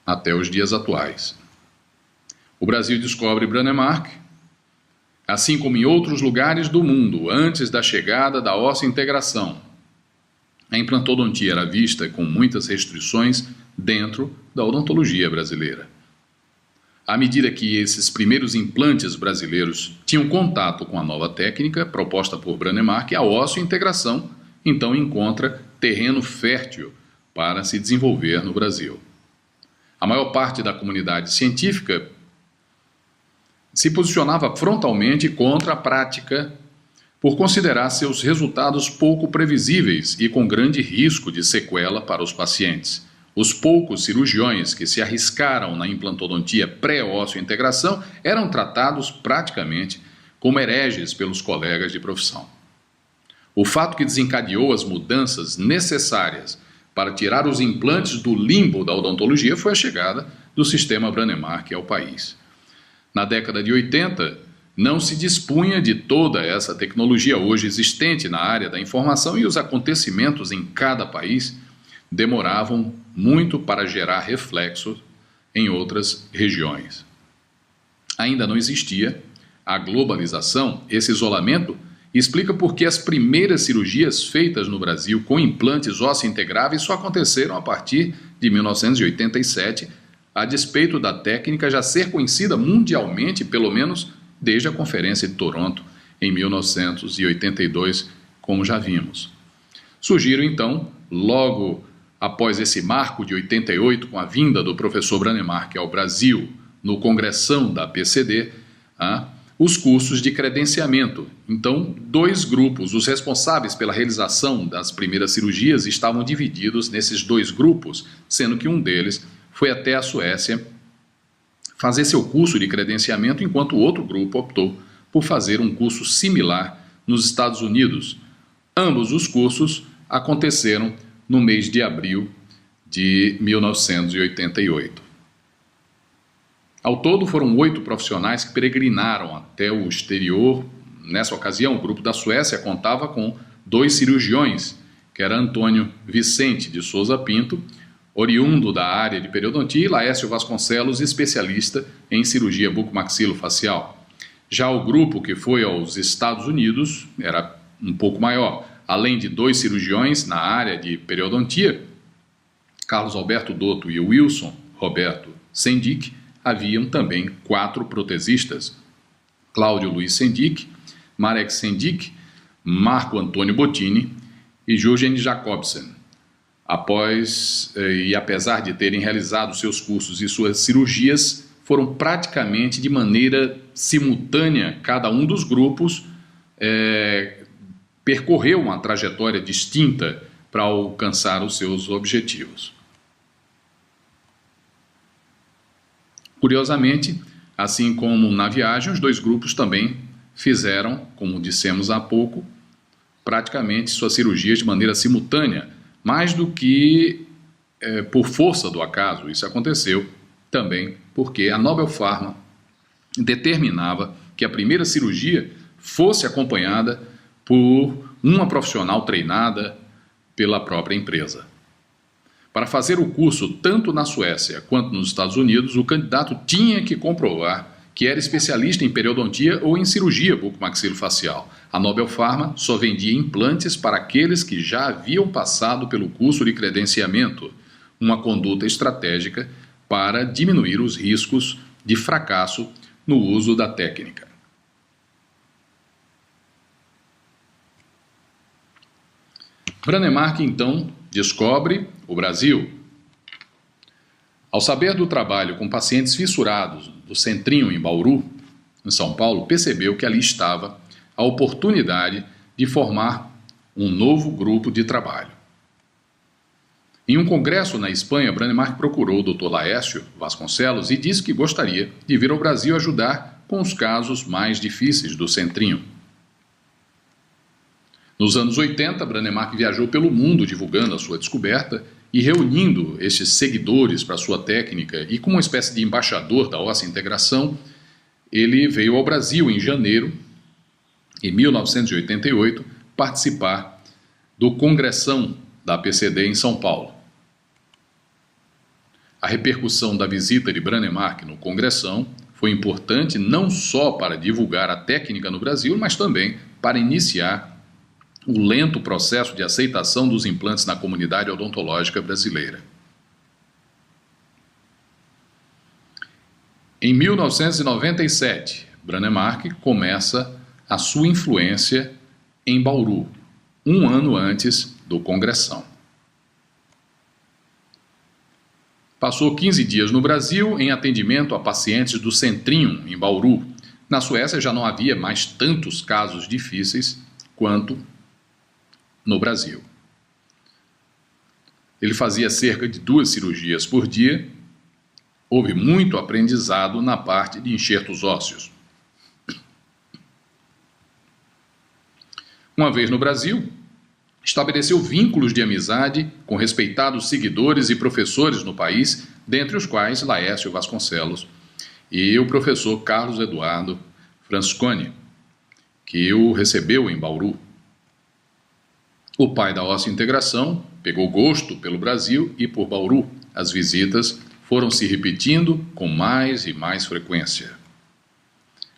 até os dias atuais. O Brasil descobre Brånemark, assim como em outros lugares do mundo, antes da chegada da osseointegração. A implantodontia era vista com muitas restrições dentro da odontologia brasileira. À medida que esses primeiros implantes brasileiros tinham contato com a nova técnica proposta por Brånemark, a osseointegração então encontra terreno fértil para se desenvolver no Brasil. A maior parte da comunidade científica se posicionava frontalmente contra a prática por considerar seus resultados pouco previsíveis e com grande risco de sequela para os pacientes. Os poucos cirurgiões que se arriscaram na implantodontia pré-ósseo-integração eram tratados praticamente como hereges pelos colegas de profissão. O fato que desencadeou as mudanças necessárias para tirar os implantes do limbo da odontologia foi a chegada do sistema Brånemark ao país. Na década de 80, não se dispunha de toda essa tecnologia hoje existente na área da informação e os acontecimentos em cada país demoravam muito para gerar reflexos em outras regiões. Ainda não existia a globalização. Esse isolamento explica por que as primeiras cirurgias feitas no Brasil com implantes ósseo-integráveis só aconteceram a partir de 1987, a despeito da técnica já ser conhecida mundialmente, pelo menos desde a Conferência de Toronto, em 1982, como já vimos. Surgiram, então, logo após esse marco de 88, com a vinda do professor Brånemark ao Brasil, no congressão da PCD, os cursos de credenciamento. Então, dois grupos, os responsáveis pela realização das primeiras cirurgias, estavam divididos nesses dois grupos, sendo que um deles foi até a Suécia fazer seu curso de credenciamento, enquanto o outro grupo optou por fazer um curso similar nos Estados Unidos. Ambos os cursos aconteceram no mês de abril de 1988. Ao todo, foram 8 profissionais que peregrinaram até o exterior. Nessa ocasião, o grupo da Suécia contava com 2 cirurgiões, que era Antônio Vicente de Souza Pinto, oriundo da área de periodontia, e Laércio Vasconcelos, especialista em cirurgia bucomaxilofacial. Já o grupo que foi aos Estados Unidos era um pouco maior. Além de 2 cirurgiões na área de periodontia, Carlos Alberto Dotto e Wilson Roberto Sendic, haviam também 4 protesistas, Cláudio Luiz Sendic, Marek Sendic, Marco Antônio Bottini e Jürgen Jacobsen. Apesar de terem realizado seus cursos e suas cirurgias, foram praticamente de maneira simultânea. Cada um dos grupos percorreu uma trajetória distinta para alcançar os seus objetivos. Curiosamente, assim como na viagem, os 2 grupos também fizeram, como dissemos há pouco, praticamente suas cirurgias de maneira simultânea, mais do que por força do acaso. Isso aconteceu também porque a Nobel Pharma determinava que a primeira cirurgia fosse acompanhada por uma profissional treinada pela própria empresa. Para fazer o curso tanto na Suécia quanto nos Estados Unidos, o candidato tinha que comprovar que era especialista em periodontia ou em cirurgia bucomaxilofacial. A Nobel Pharma só vendia implantes para aqueles que já haviam passado pelo curso de credenciamento, uma conduta estratégica para diminuir os riscos de fracasso no uso da técnica. Brånemark, então, descobre o Brasil. Ao saber do trabalho com pacientes fissurados do Centrinho, em Bauru, em São Paulo, percebeu que ali estava a oportunidade de formar um novo grupo de trabalho. Em um congresso na Espanha, Brånemark procurou o Dr. Laércio Vasconcelos e disse que gostaria de vir ao Brasil ajudar com os casos mais difíceis do Centrinho. Nos anos 80, Brånemark viajou pelo mundo divulgando a sua descoberta e reunindo estes seguidores para sua técnica, e como uma espécie de embaixador da osseointegração, ele veio ao Brasil em janeiro, em 1988, participar do congressão da PCD em São Paulo. A repercussão da visita de Brånemark no Congressão foi importante não só para divulgar a técnica no Brasil, mas também para iniciar o lento processo de aceitação dos implantes na comunidade odontológica brasileira. Em 1997, Brånemark começa a sua influência em Bauru, um ano antes do Congressão. Passou 15 dias no Brasil em atendimento a pacientes do Centrinho, em Bauru. Na Suécia já não havia mais tantos casos difíceis quanto no Brasil. Ele fazia cerca de 2 cirurgias por dia. Houve muito aprendizado na parte de enxertos ósseos. Uma vez no Brasil, estabeleceu vínculos de amizade com respeitados seguidores e professores no país, dentre os quais Laércio Vasconcelos e o professor Carlos Eduardo Fransconi, que o recebeu em Bauru. O pai da ósseo-integração pegou gosto pelo Brasil e por Bauru. As visitas foram se repetindo com mais e mais frequência.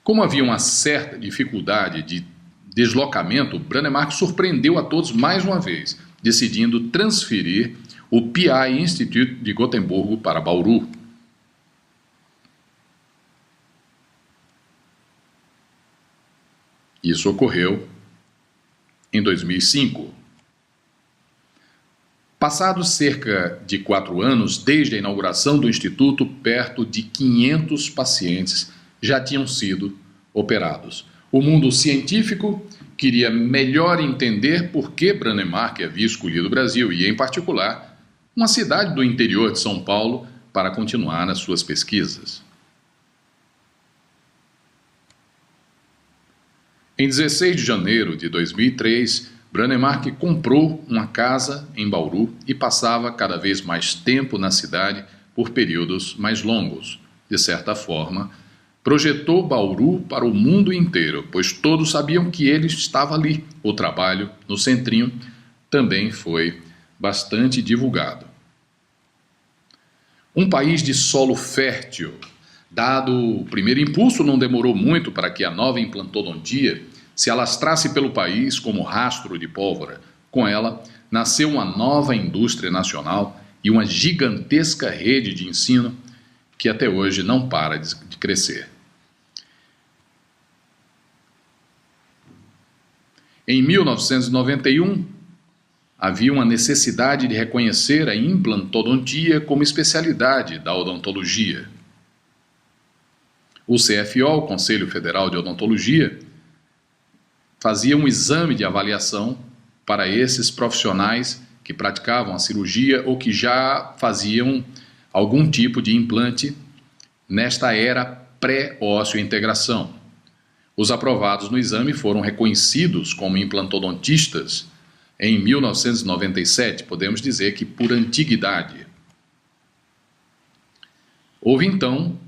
Como havia uma certa dificuldade de deslocamento, Brånemark surpreendeu a todos mais uma vez, decidindo transferir o PI Institute de Gotemburgo para Bauru. Isso ocorreu em 2005. Passados cerca de 4 anos desde a inauguração do Instituto, perto de 500 pacientes já tinham sido operados. O mundo científico queria melhor entender por que Brånemark havia escolhido o Brasil e, em particular, uma cidade do interior de São Paulo para continuar as suas pesquisas. Em 16 de janeiro de 2003, Brånemark comprou uma casa em Bauru e passava cada vez mais tempo na cidade por períodos mais longos. De certa forma, projetou Bauru para o mundo inteiro, pois todos sabiam que ele estava ali. O trabalho no Centrinho também foi bastante divulgado. Um país de solo fértil. Dado o primeiro impulso, não demorou muito para que a nova implantodontia se alastrasse pelo país como rastro de pólvora. Com ela, nasceu uma nova indústria nacional e uma gigantesca rede de ensino que até hoje não para de crescer. Em 1991, havia uma necessidade de reconhecer a implantodontia como especialidade da odontologia. O CFO, o Conselho Federal de Odontologia, fazia um exame de avaliação para esses profissionais que praticavam a cirurgia ou que já faziam algum tipo de implante nesta era pré-ósseo-integração. Os aprovados no exame foram reconhecidos como implantodontistas em 1997, podemos dizer que por antiguidade. Houve então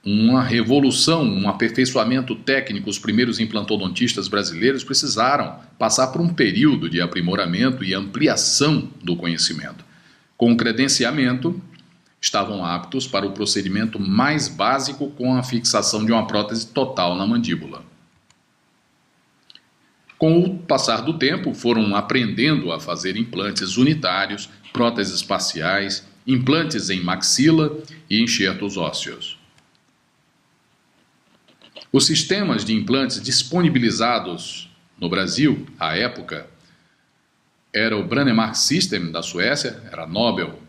uma revolução, um aperfeiçoamento técnico. Os primeiros implantodontistas brasileiros precisaram passar por um período de aprimoramento e ampliação do conhecimento. Com o credenciamento, estavam aptos para o procedimento mais básico com a fixação de uma prótese total na mandíbula. Com o passar do tempo, foram aprendendo a fazer implantes unitários, próteses parciais, implantes em maxila e enxertos ósseos. Os sistemas de implantes disponibilizados no Brasil, à época, era o Brånemark System da Suécia, era Nobel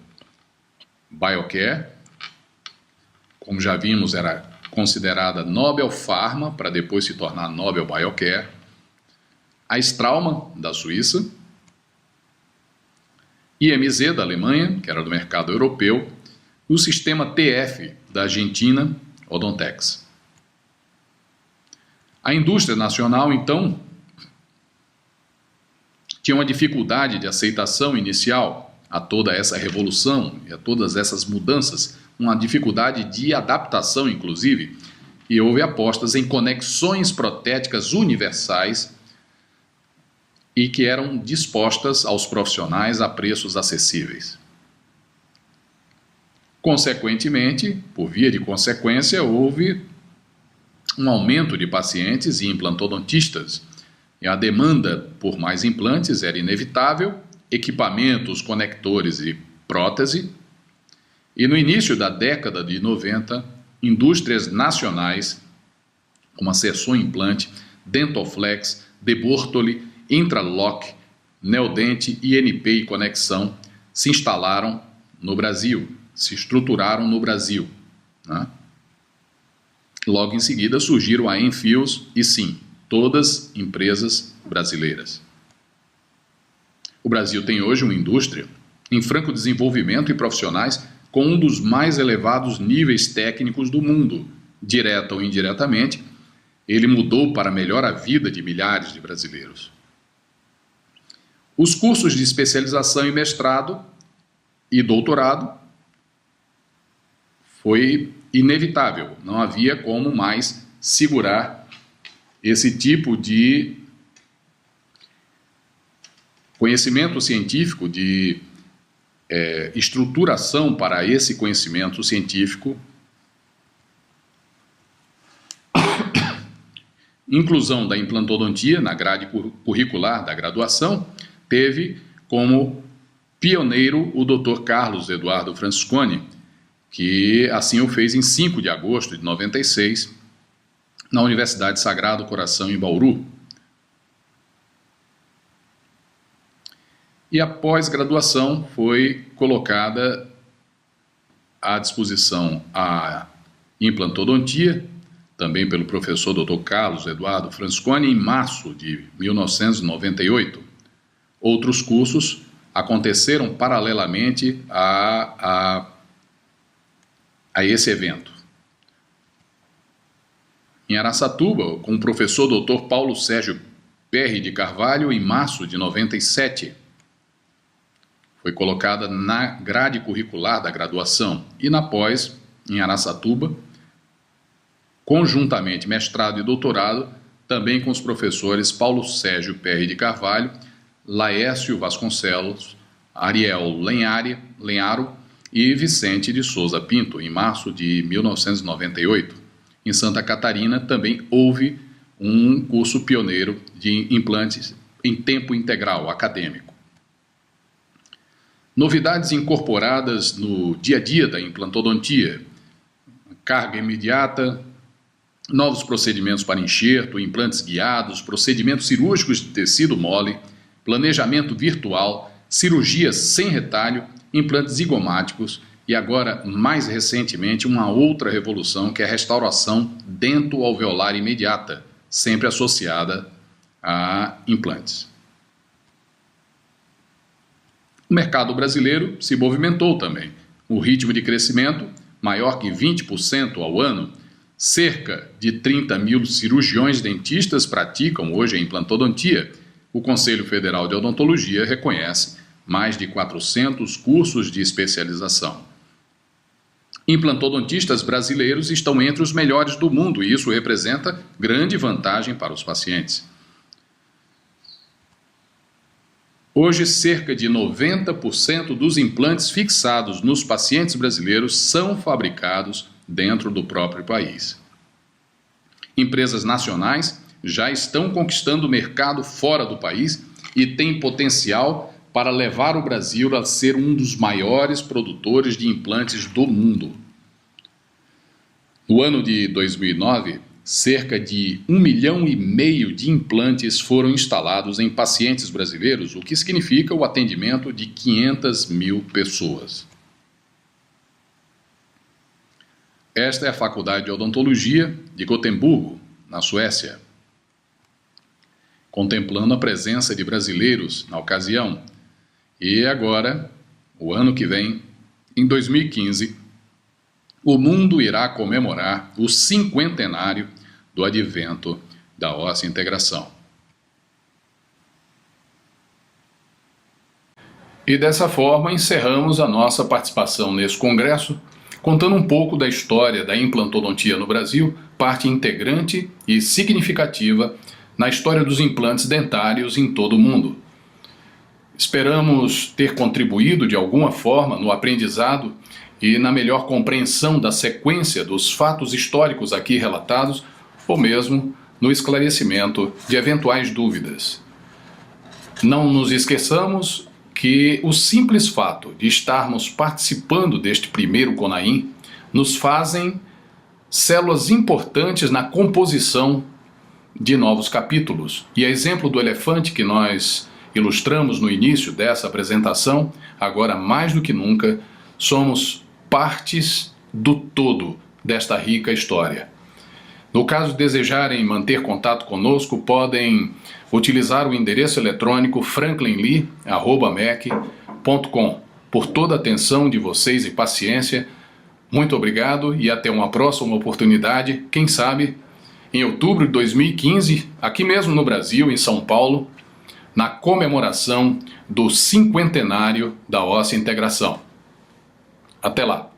Biocare, como já vimos, era considerada Nobel Pharma, para depois se tornar Nobel Biocare, a Straumann, da Suíça, IMZ, da Alemanha, que era do mercado europeu, e o sistema TF, da Argentina, Odontex. A indústria nacional, então, tinha uma dificuldade de aceitação inicial a toda essa revolução e a todas essas mudanças, uma dificuldade de adaptação, inclusive, e houve apostas em conexões protéticas universais e que eram dispostas aos profissionais a preços acessíveis. Consequentemente, por via de consequência, houve um aumento de pacientes e implantodontistas. E a demanda por mais implantes era inevitável, equipamentos, conectores e prótese. E no início da década de 90, indústrias nacionais, como a Sesson Implante, Dentoflex, De Bortoli, Intralock, Neodente, INP e Conexão, se instalaram no Brasil, se estruturaram no Brasil, né? Logo em seguida surgiram a Enfios e sim, todas empresas brasileiras. O Brasil tem hoje uma indústria em franco desenvolvimento e profissionais com um dos mais elevados níveis técnicos do mundo. Direta ou indiretamente, ele mudou para melhor a vida de milhares de brasileiros. Os cursos de especialização e mestrado e doutorado foi inevitável, não havia como mais segurar esse tipo de conhecimento científico, de estruturação para esse conhecimento científico, inclusão da implantodontia na grade curricular da graduação, teve como pioneiro o Dr. Carlos Eduardo Francesconi, que assim o fez em 5 de agosto de 96, na Universidade Sagrado Coração, em Bauru. E a pós-graduação foi colocada à disposição a implantodontia, também pelo professor Dr. Carlos Eduardo Francesconi, em março de 1998. Outros cursos aconteceram paralelamente a esse evento. Em Araçatuba, com o professor Dr. Paulo Sérgio Perry de Carvalho, em março de 97, foi colocada na grade curricular da graduação. E na pós, em Araçatuba, conjuntamente mestrado e doutorado, também com os professores Paulo Sérgio Perry de Carvalho, Laércio Vasconcelos, Ariel Lenharo e Vicente de Souza Pinto, em março de 1998. Em Santa Catarina também houve um curso pioneiro de implantes em tempo integral acadêmico. Novidades incorporadas no dia a dia da implantodontia: carga imediata, novos procedimentos para enxerto, implantes guiados, procedimentos cirúrgicos de tecido mole, planejamento virtual, cirurgias sem retalho, implantes zigomáticos e agora, mais recentemente, uma outra revolução que é a restauração dento-alveolar imediata, sempre associada a implantes. O mercado brasileiro se movimentou também. O ritmo de crescimento, maior que 20% ao ano, cerca de 30 mil cirurgiões dentistas praticam hoje a implantodontia. O Conselho Federal de Odontologia reconhece mais de 400 cursos de especialização. Implantodontistas brasileiros estão entre os melhores do mundo e isso representa grande vantagem para os pacientes. Hoje, cerca de 90% dos implantes fixados nos pacientes brasileiros são fabricados dentro do próprio país. Empresas nacionais já estão conquistando o mercado fora do país e têm potencial para levar o Brasil a ser um dos maiores produtores de implantes do mundo. No ano de 2009, cerca de 1,5 milhão de implantes foram instalados em pacientes brasileiros, o que significa o atendimento de 500 mil pessoas. Esta é a Faculdade de Odontologia de Gotemburgo, na Suécia, contemplando a presença de brasileiros na ocasião. E agora, o ano que vem, em 2015, o mundo irá comemorar o 50º do advento da óssea integração. E dessa forma encerramos a nossa participação nesse congresso, contando um pouco da história da implantodontia no Brasil, parte integrante e significativa na história dos implantes dentários em todo o mundo. Esperamos ter contribuído de alguma forma no aprendizado e na melhor compreensão da sequência dos fatos históricos aqui relatados, ou mesmo no esclarecimento de eventuais dúvidas. Não nos esqueçamos que o simples fato de estarmos participando deste primeiro CONAIM nos fazem células importantes na composição de novos capítulos. E a exemplo do elefante que nós ilustramos no início dessa apresentação, agora mais do que nunca, somos partes do todo desta rica história. No caso de desejarem manter contato conosco, podem utilizar o endereço eletrônico franklinlee@mec.com. Por toda a atenção de vocês e paciência, muito obrigado e até uma próxima oportunidade, quem sabe, em outubro de 2015, aqui mesmo no Brasil, em São Paulo, na comemoração do 50º da Óssea Integração. Até lá!